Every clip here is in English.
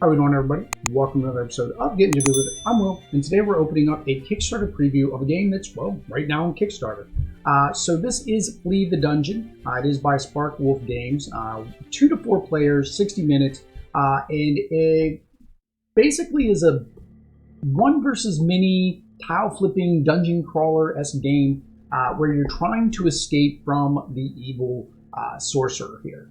How we doing, everybody? Welcome to another episode of Getting Jiggy With It. I'm Will, and today we're opening up a Kickstarter preview of a game that's, well, right now on Kickstarter. So this is Flee the Dungeon. It is by Spark Wolf Games. 2 to 4 players, 60 minutes, and it basically is a one versus many tile flipping dungeon crawler-esque game where you're trying to escape from the evil sorcerer here.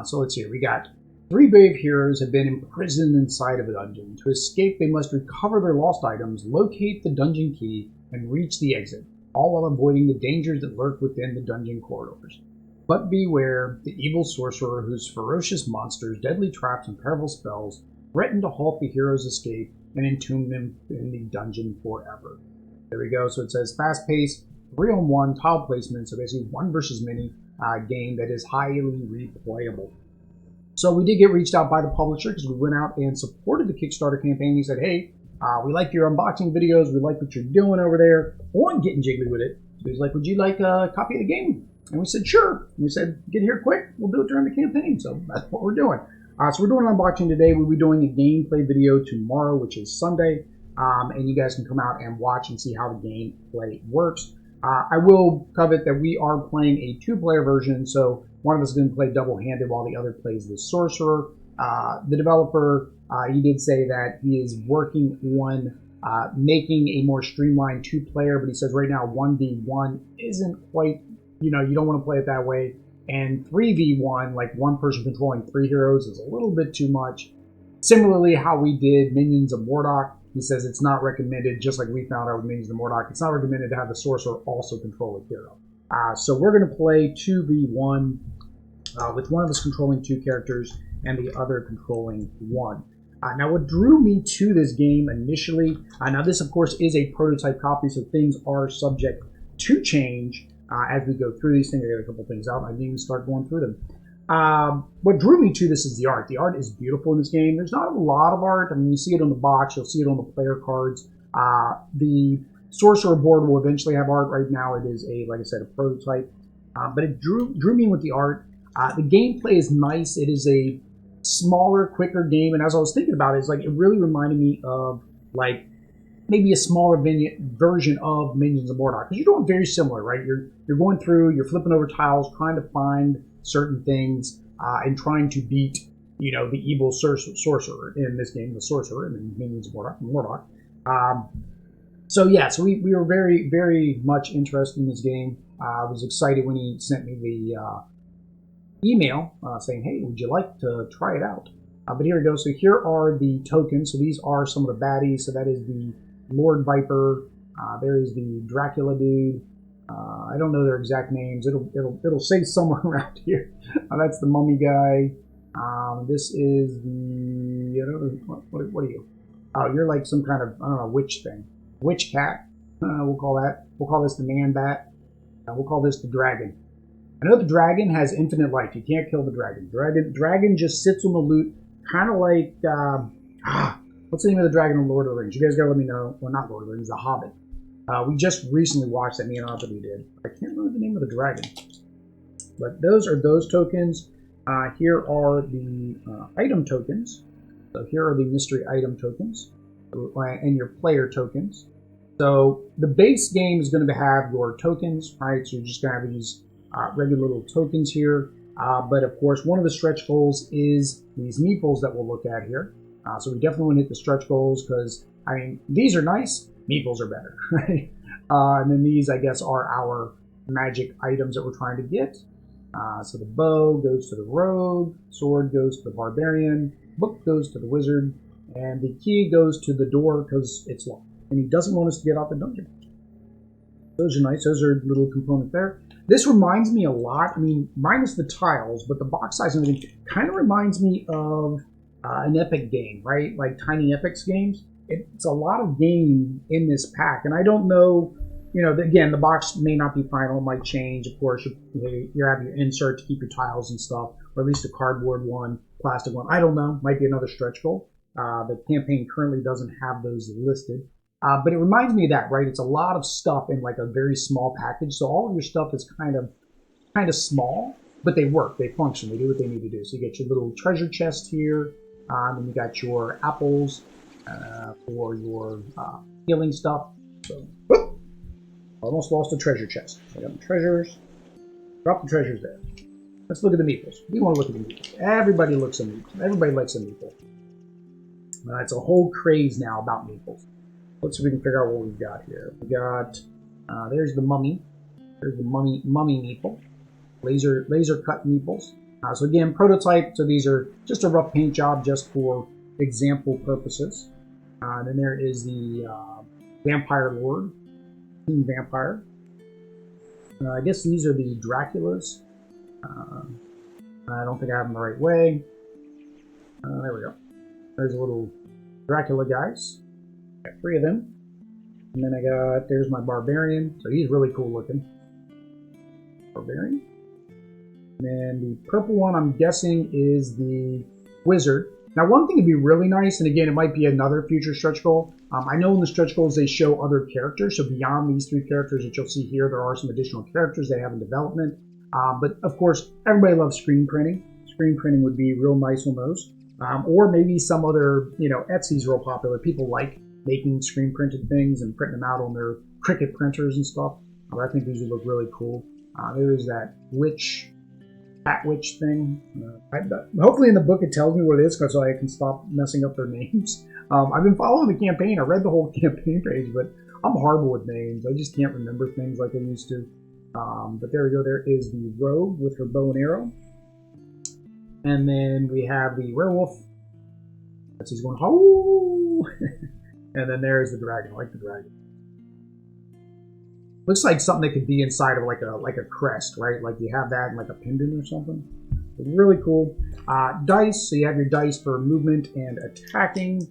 So let's see, we got 3 brave heroes have been imprisoned inside of a dungeon. To escape, they must recover their lost items, locate the dungeon key, and reach the exit, all while avoiding the dangers that lurk within the dungeon corridors. But beware, the evil sorcerer, whose ferocious monsters, deadly traps, and powerful spells threaten to halt the heroes' escape and entomb them in the dungeon forever. There we go. So it says fast-paced, 3-on-1 tile placement, so basically one versus many game that is highly replayable. So we did get reached out by the publisher because we went out and supported the Kickstarter campaign. He said, hey, we like your unboxing videos. We like what you're doing over there on Getting Jiggly With It. So he's like, would you like a copy of the game? And we said, sure. And we said, get here quick. We'll do it during the campaign. So that's what we're doing. So we're doing an unboxing today. We'll be doing a gameplay video tomorrow, which is Sunday. And you guys can come out and watch and see how the gameplay works. I will covet that we are playing a 2-player version, so one of us is going to play double-handed while the other plays the sorcerer. The developer, he did say that he is working on making a more streamlined 2-player, but he says right now 1v1 isn't quite, you don't want to play it that way. And 3v1, like one person controlling 3 heroes, is a little bit too much. Similarly, how we did Minions of Mordok, he says it's not recommended, just like we found out with Minions of Mordok, it's not recommended to have the sorcerer also control a hero. So we're going to play 2v1 with one of us controlling 2 characters and the other controlling 1. Now what drew me to this game initially, now this of course is a prototype copy, so things are subject to change as we go through these things. I got a couple things out, I didn't even start going through them. What drew me to this is the art. The art is beautiful in this game. There's not a lot of art. I mean, you see it on the box, you'll see it on the player cards. The Sorcerer Board will eventually have art. Right now it is like I said, a prototype. But it drew me with the art. The gameplay is nice. It is a smaller, quicker game. And as I was thinking about it, it's like it really reminded me of like maybe a smaller version of Minions of Mordok. Because you're doing very similar, right? You're going through, you're flipping over tiles, trying to find certain things, and trying to beat, the evil sorcerer, in this game, the sorcerer, and then Minions of Mordok. So we were very, very much interested in this game. I was excited when he sent me the email saying, hey, would you like to try it out? But here we go. So here are the tokens. So these are some of the baddies. So that is the Lord Viper. There is the Dracula dude. I don't know their exact names. It'll say somewhere around here. That's the mummy guy. This is the, I don't know, what are you? Oh, you're like some kind of, I don't know, witch thing. Witch cat, we'll call this the man bat. We'll call this the dragon. I know the dragon has infinite life. You can't kill the dragon. Dragon just sits on the loot, kind of like, what's the name of the dragon in Lord of the Rings? You guys gotta let me know. Well, not Lord of the Rings, The Hobbit. We just recently watched that, me and Anthony did. I can't remember the name of the dragon. But those are those tokens. Here are the item tokens. So here are the mystery item tokens and your player tokens. So the base game is going to have your tokens, right? So you're just going to have these regular little tokens here. But of course, one of the stretch goals is these meeples that we'll look at here. So we definitely want to hit the stretch goals because, I mean, these are nice. Meeples are better, right? And then these, I guess, are our magic items that we're trying to get. So the bow goes to the rogue, sword goes to the barbarian, book goes to the wizard, and the key goes to the door because it's locked. And he doesn't want us to get out the dungeon. Those are nice. Those are little components there. This reminds me a lot, I mean, minus the tiles, but the box size and everything kind of reminds me of an Epic game, right? Like Tiny Epics games. It's a lot of game in this pack, and I don't know, again, the box may not be final, it might change. Of course, you have your insert to keep your tiles and stuff, or at least a cardboard one, plastic one. I don't know, might be another stretch goal. The campaign currently doesn't have those listed. But it reminds me of that, right? It's a lot of stuff in like a very small package, so all of your stuff is kind of small, but they work, they function, they do what they need to do. So you get your little treasure chest here. Then you got your apples for your healing stuff. So, whoop, almost lost the treasure chest. I got the treasures. Drop the treasures there. Let's look at the meeples. We want to look at the meeples. Everybody looks at meeples. Everybody likes a meeple. It's a whole craze now about meeples. Let's see if we can figure out what we've got here. We got, there's the mummy. There's the mummy meeple. Laser cut meeples. So again, prototype. So these are just a rough paint job just for example purposes. Then there is the Vampire Lord, King Vampire. I guess these are the Draculas. I don't think I have them the right way. There we go. There's a little Dracula guys. Got 3 of them. And then there's my Barbarian. So he's really cool looking. Barbarian. And then the purple one, I'm guessing, is the Wizard. Now, one thing would be really nice, and again, it might be another future stretch goal. I know in the stretch goals they show other characters, so beyond these 3 characters that you'll see here, there are some additional characters they have in development. But of course, everybody loves screen printing. Screen printing would be real nice on those. Or maybe some other, Etsy's real popular. People like making screen printed things and printing them out on their Cricut printers and stuff. I think these would look really cool. There's that Bat Witch thing. Hopefully in the book it tells me what it is so I can stop messing up their names. I've been following the campaign. I read the whole campaign page, but I'm horrible with names. I just can't remember things like I used to. But there we go. There is the Rogue with her bow and arrow. And then we have the Werewolf. He's going, ho! And then there's the Dragon. I like the Dragon. Looks like something that could be inside of like a crest, right? Like you have that in like a pendant or something. It's really cool. Dice. So you have your dice for movement and attacking.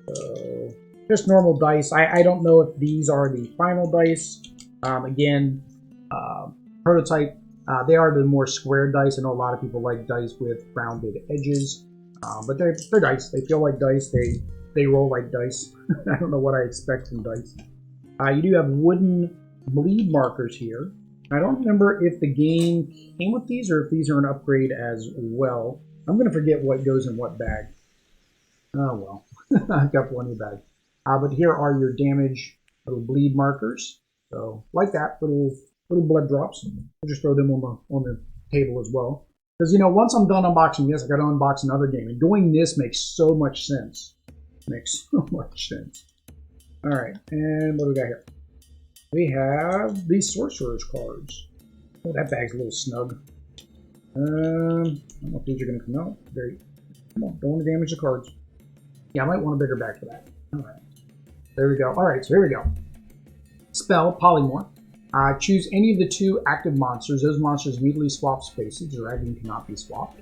So just normal dice. I don't know if these are the final dice. Again, prototype. They are the more square dice. I know a lot of people like dice with rounded edges, but they're dice. They feel like dice. They roll like dice. I don't know what I expect from dice. You do have wooden bleed markers here. I don't remember if the game came with these or if these are an upgrade as well. I'm going to forget what goes in what bag. Oh well, I've got plenty of bags. But here are your damage little bleed markers. So like that, little blood drops. I'll just throw them on the table as well. Because once I'm done unboxing this, I got to unbox another game, and doing this makes so much sense. Makes so much sense. All right, and what do we got here? We have these Sorcerer's cards. Oh, that bag's a little snug. I don't know if these are going to come out. Come on, don't want to damage the cards. Yeah, I might want a bigger bag for that. All right, there we go. All right, so here we go. Spell, Polymorph. Choose any of the 2 active monsters. Those monsters immediately swap spaces. The dragon cannot be swapped.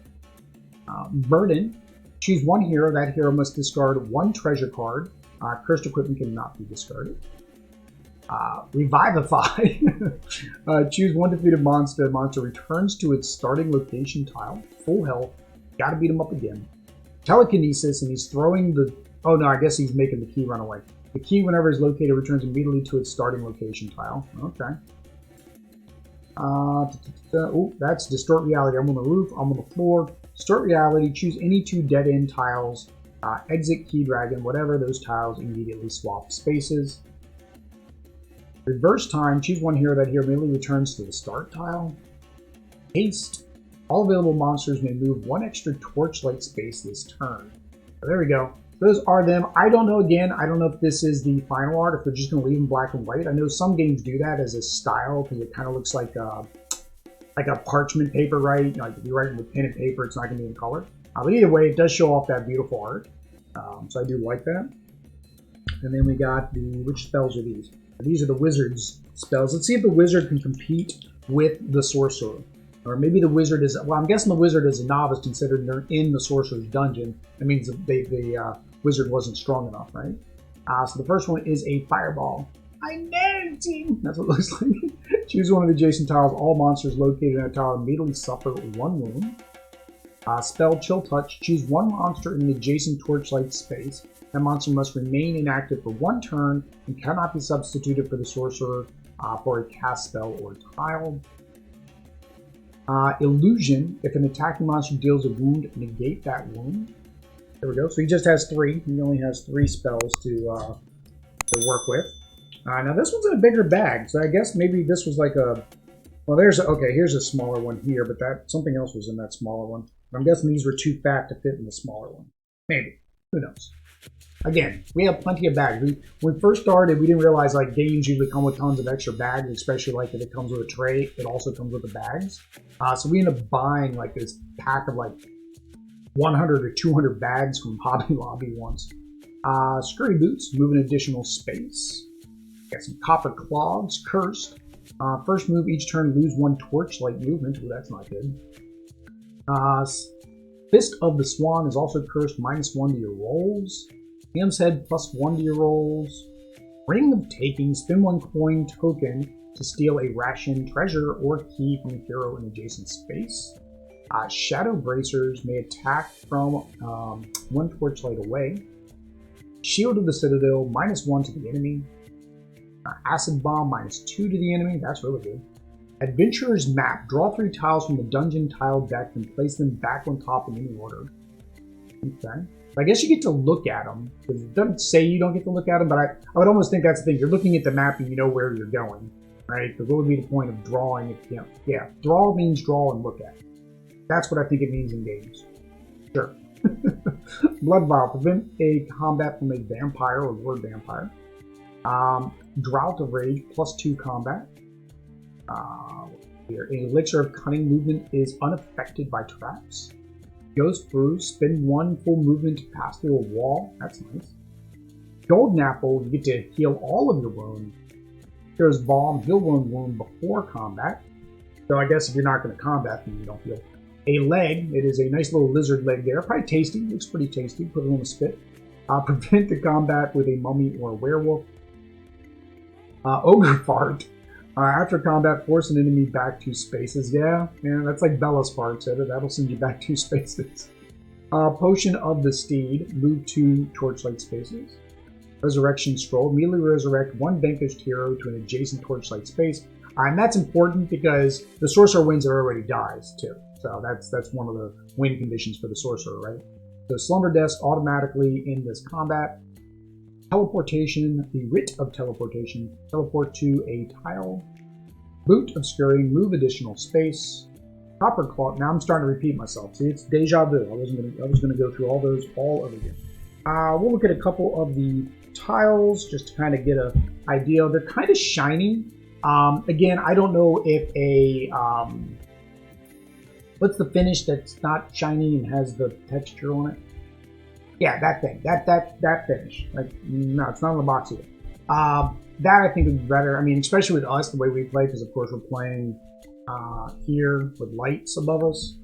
Burden. Choose 1 hero. That hero must discard 1 treasure card. Cursed equipment cannot be discarded. Revivify. Choose 1 defeated monster. The monster returns to its starting location tile. Full health. Gotta beat him up again. Telekinesis, and he's throwing the... Oh no, I guess he's making the key run away. The key, whenever it's located, returns immediately to its starting location tile. Okay. Oh, that's distort reality. I'm on the roof. I'm on the floor. Distort reality. Choose any 2 dead-end tiles. Exit key dragon. Whatever. Those tiles immediately swap spaces. Reverse time. Choose 1 hero. That hero immediately returns to the start tile. Haste. All available monsters may move 1 extra torchlight space this turn. So there we go. Those are them. I don't know, again, I don't know if this is the final art, if they're just going to leave them black and white. I know some games do that as a style because it kind of looks like a parchment paper, right? Like if you're writing with pen and paper, it's not going to be in color. But either way, it does show off that beautiful art. So I do like that. And then we got which spells are these? These are the wizard's spells. Let's see if the wizard can compete with the sorcerer. Or maybe the wizard is, well, I'm guessing the wizard is a novice considering they're in the sorcerer's dungeon. That means the wizard wasn't strong enough, right? So the first one is a fireball. I know, team. That's what it looks like. Choose 1 of the adjacent tiles. All monsters located in a tile immediately suffer 1 wound. Spell Chill Touch. Choose 1 monster in the adjacent torchlight space. That monster must remain inactive for 1 turn and cannot be substituted for the sorcerer for a cast spell or tile. Illusion. If an attacking monster deals a wound, negate that wound. There we go. So he just has 3. He only has 3 spells to work with. Now this one's in a bigger bag, so I guess maybe this was like a... Well, here's a smaller one here, but something else was in that smaller one. I'm guessing these were too fat to fit in the smaller one. Maybe. Who knows? Again, we have plenty of bags. When we first started, we didn't realize like games usually come with tons of extra bags, especially like if it comes with a tray, it also comes with the bags. So we end up buying like this pack of like 100 or 200 bags from Hobby Lobby once. Scurry boots, move an additional space. Got some copper clogs, cursed. First move each turn, lose 1 torchlight movement. Ooh, that's not good. Fist of the Swan is also cursed, -1 to your rolls. Ham's Head, +1 to your rolls. Ring of Taking, spin 1 coin token to steal a ration, treasure, or key from a hero in adjacent space. Shadow Bracers may attack from 1 torchlight away. Shield of the Citadel, -1 to the enemy. Acid Bomb, -2 to the enemy. That's really good. Adventurer's Map. Draw 3 tiles from the dungeon tile deck and place them back on top in any order. Okay. I guess you get to look at them. It doesn't say you don't get to look at them, but I would almost think that's the thing. You're looking at the map and you know where you're going, right? Because what would be the point of drawing if you know? Yeah, draw means draw and look at. That's what I think it means in games. Sure. Blood Vial. Prevent a combat from a vampire or lord vampire. Drought of Rage, +2 combat. Here, an Elixir of Cunning movement is unaffected by traps. Goes through, spin 1 full movement to pass through a wall. That's nice. Golden Apple, you get to heal all of your wounds. There's Balm, heal one wound before combat. So I guess if you're not going to combat, then you don't heal. A leg, it is a nice little lizard leg there. Probably tasty, looks pretty tasty. Put it on the spit. Prevent the combat with a mummy or a werewolf. Ogre Fart. After combat, force an enemy back 2 spaces. Yeah, that's like Bella's fart, so that'll send you back 2 spaces. Potion of the Steed, move 2 torchlight spaces. Resurrection Scroll, immediately resurrect 1 vanquished hero to an adjacent torchlight space. And that's important because the sorcerer wins or already dies too. So that's one of the win conditions for the sorcerer, right? So Slumber Desk automatically in this combat. Teleportation, the Writ of Teleportation, teleport to a tile. Boot of Scurrying, move additional space. Copper Claw, now I'm starting to repeat myself. See, it's deja vu. I was gonna go through all those all over again. We'll look at a couple of the tiles just to kind of get an idea. They're kind of shiny. Again, I don't know if a what's the finish that's not shiny and has the texture on it? Yeah, that thing. That finish. Like, no, it's not in the box either. That I think would be better. I mean, especially with us, the way we play, because of course we're playing here with lights above us,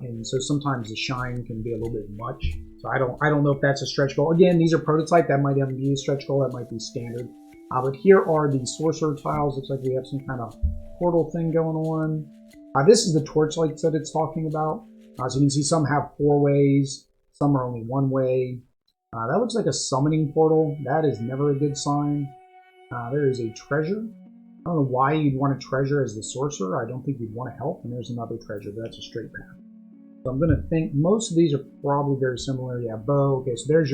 and so sometimes the shine can be a little bit much. So I don't know if that's a stretch goal. Again, these are prototype. That might even be a stretch goal. That might be standard. But here are the sorcerer tiles. Looks like we have some kind of portal thing going on. This is the torchlights that it's talking about. So you can see some have 4 ways. Some are only 1 way. That looks like a summoning portal. That is never a good sign. There is a treasure. I don't know why you'd want a treasure as the sorcerer. I don't think you'd want to help. And there's another treasure, but that's a straight path. So I'm going to think most of these are probably very similar. Yeah, bow. Okay, so there's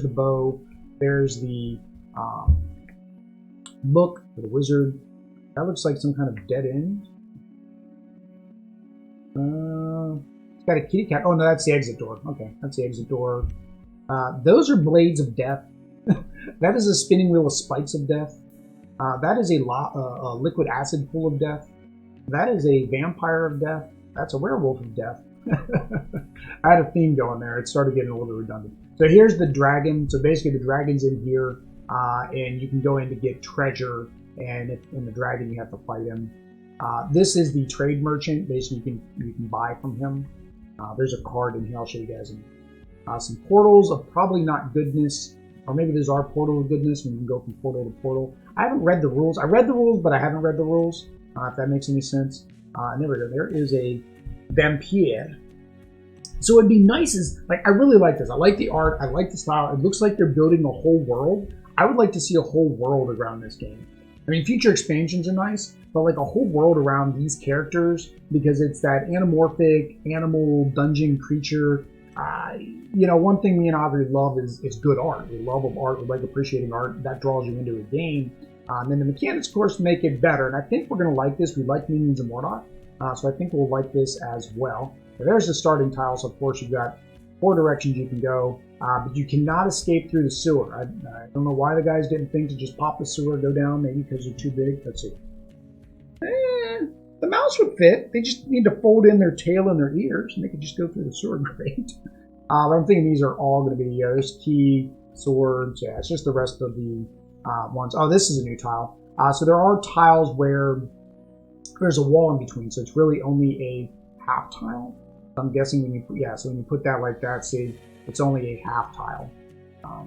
the bow. There's the book for the wizard. That looks like some kind of dead end. It's got a kitty cat. Oh no, that's the exit door. Okay, that's the exit door. Those are blades of death. That is a spinning wheel of spikes of death. That is a liquid acid pool of death. That is a vampire of death. That's a werewolf of death. I had a theme going there. It started getting a little redundant. So here's the dragon. So basically the dragon's in here, and you can go in to get treasure, and in the dragon you have to fight him. This is the trade merchant. Basically you can buy from him. There's a card in here. I'll show you guys. Some portals of probably not goodness, or maybe these are portal of goodness when you can go from portal to portal. I haven't read the rules. I read the rules, but I haven't read the rules, if that makes any sense. And there we go. There is a vampire. So it'd be nice like, I really like this. I like the art. I like the style. It looks like they're building a whole world. I would like to see a whole world around this game. I mean, future expansions are nice, but like a whole world around these characters, because it's that anamorphic animal dungeon creature. You know, one thing me and Audrey love is good art. We love of art. We like appreciating art. That draws you into a game. And the mechanics, of course, make it better. And I think we're going to like this. We like Minions and Mordok. So I think we'll like this as well. Now, there's the starting tiles. Of course, you've got 4 directions you can go. But you cannot escape through the sewer. I don't know why the guys didn't think to just pop the sewer, go down. Maybe because they're too big. Let's see. The mouse would fit. They just need to fold in their tail and their ears, and they could just go through the sewer grate. But I'm thinking these are all going to be, there's key, swords. Yeah, it's just the rest of the ones. Oh, this is a new tile. So there are tiles where there's a wall in between, so it's really only a half tile. I'm guessing when you put, so when you put that like that, see, it's only a half tile.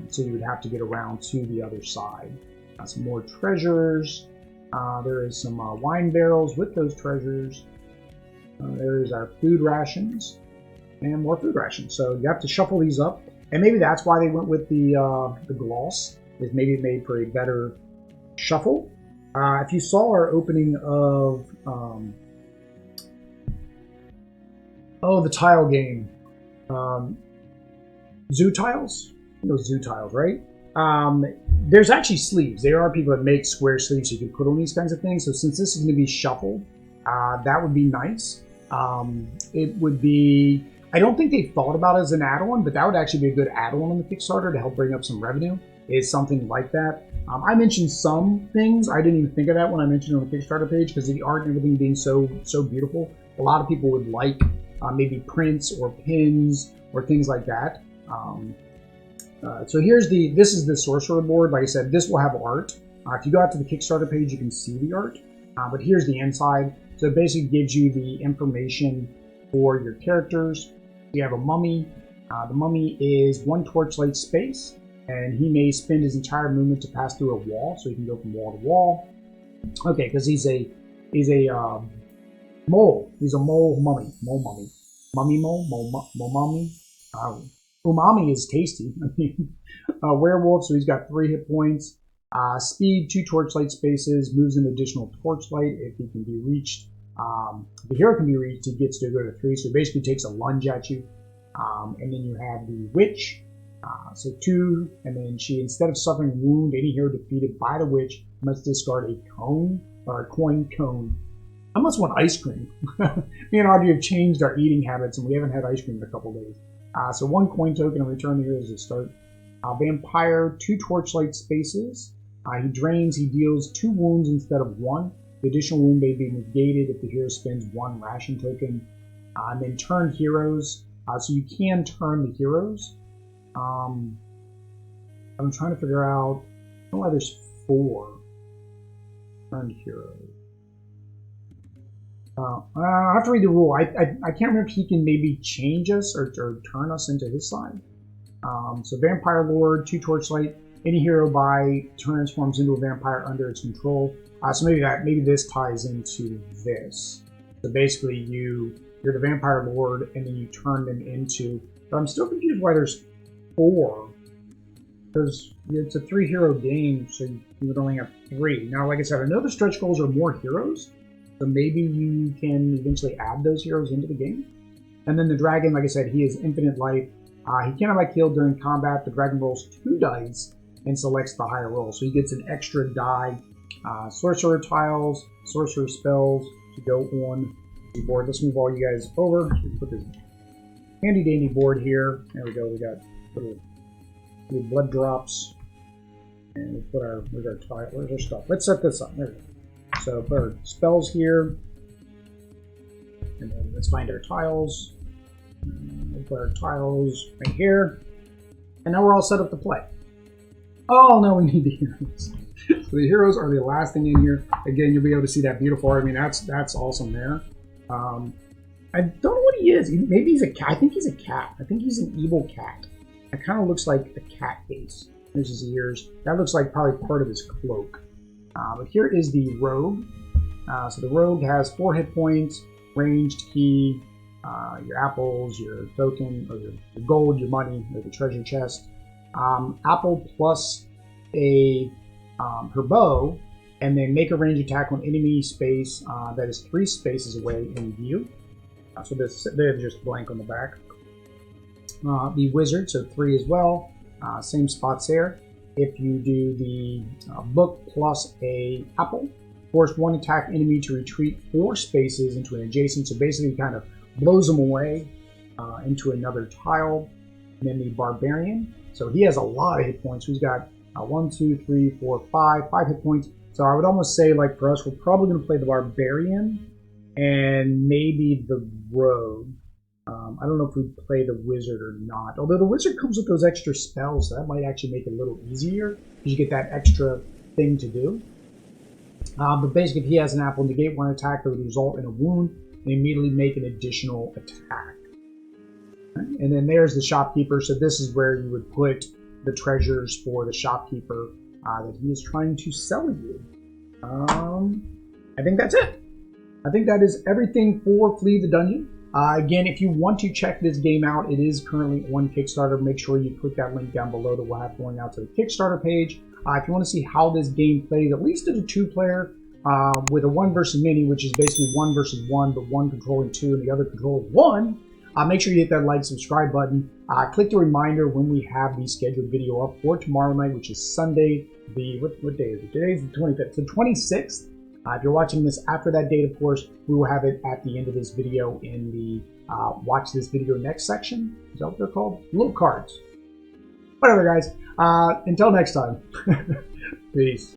So you would have to get around to the other side. Some more treasures. There is some wine barrels with those treasures. There's our food rations and more food rations. So you have to shuffle these up, and maybe that's why they went with the gloss. Is maybe it made for a better shuffle. If you saw our opening of the tile game, zoo tiles. Those zoo tiles, right? There's actually sleeves. There are people that make square sleeves you can put on these kinds of things. So since this is going to be shuffled, that would be nice. It would be, I don't think they thought about it as an add-on, but that would actually be a good add-on on the Kickstarter to help bring up some revenue, is something like that. I mentioned some things. I didn't even think of that when I mentioned it on the Kickstarter page, because of the art and everything being so beautiful. A lot of people would like maybe prints or pins or things like that. So this is the Sorcerer Board. Like I said, this will have art. If you go out to the Kickstarter page, you can see the art. But here's the inside. So it basically gives you the information for your characters. You have a mummy. The mummy is 1 torchlight space, and he may spend his entire movement to pass through a wall, so he can go from wall to wall. Okay, because he's a mole. He's a mole mummy. Mole mummy. Mummy mole? Mole mummy? Umami is tasty. I mean, werewolf, so he's got 3 hit points. Speed, 2 torchlight spaces, moves an additional torchlight if he can be reached. If the hero can be reached, he gets to go to 3, so he basically takes a lunge at you. And then you have the witch, so 2, and then she, instead of suffering a wound, any hero defeated by the witch must discard a cone, or a coin cone. I must want ice cream. Me and Audrey have changed our eating habits, and we haven't had ice cream in a couple days. So 1 coin token and return the heroes to start. Vampire, 2 torchlight spaces. He drains, he deals 2 wounds instead of 1. The additional wound may be negated if the hero spends 1 ration token. And then turn heroes. So you can turn the heroes. I'm trying to figure out, I don't know why there's 4 turned heroes. I have to read the rule. I can't remember if he can maybe change us or turn us into his side. So Vampire Lord, 2 torchlight. Any hero by transforms into a vampire under its control. So maybe this ties into this. So basically you're the Vampire Lord and then you turn them into. But I'm still confused why there's 4. Because it's a 3 hero game, so you would only have 3. Now, like I said, I know the stretch goals are more heroes. So maybe you can eventually add those heroes into the game. And then the dragon, like I said, he has infinite life. He cannot be killed during combat. The dragon rolls 2 dice and selects the higher roll. So he gets an extra die. Sorcerer tiles, sorcerer spells to go on the board. Let's move all you guys over. So we put this handy dandy board here. There we go. We got little blood drops. And we put where's our tile? Where's our stuff? Let's set this up. There we go. So put our spells here, and then let's find our tiles. We'll put our tiles right here, and now we're all set up to play. Oh no, we need the heroes. So the heroes are the last thing in here. Again, you'll be able to see that beautiful art. I mean, that's awesome there. I don't know what he is. Maybe he's a cat. I think he's a cat. I think he's an evil cat. It kind of looks like a cat face. There's his ears. That looks like probably part of his cloak. But here is the rogue. So the rogue has 4 hit points, ranged key, your apples, your token, or your gold, your money, or the treasure chest. Apple plus her bow and then make a range attack on enemy space that is 3 spaces away in view. So they're just blank on the back. The wizard, so 3 as well, same spots there. If you do the book plus a apple, force 1 attack enemy to retreat 4 spaces into an adjacent, so basically kind of blows them away into another tile. And then the barbarian, so he has a lot of hit points. He's got 1, 2, 3, 4, 5 hit points. So I would almost say, like for us, we're probably going to play the barbarian and maybe the rogue. I don't know if we play the wizard or not. Although the wizard comes with those extra spells, so that might actually make it a little easier because you get that extra thing to do. But basically, if he has an apple, negate 1 attack that would result in a wound and immediately make an additional attack. And then there's the shopkeeper. So this is where you would put the treasures for the shopkeeper that he is trying to sell you. I think that's it. I think that is everything for Flee the Dungeon. Again, if you want to check this game out, it is currently on Kickstarter. Make sure you click that link down below that we'll have going out to the Kickstarter page. If you want to see how this game plays, at least at a 2-player, with a 1 versus many, which is basically 1 versus 1, but 1 controlling 2 and the other controlling 1, make sure you hit that like, subscribe button. Click the reminder when we have the scheduled video up for tomorrow night, which is Sunday. What day is it? Today's the 25th. So 26th. If you're watching this after that date, of course, we will have it at the end of this video in the watch this video next section. Is that what they're called? Little cards. Whatever, guys. Until next time. Peace.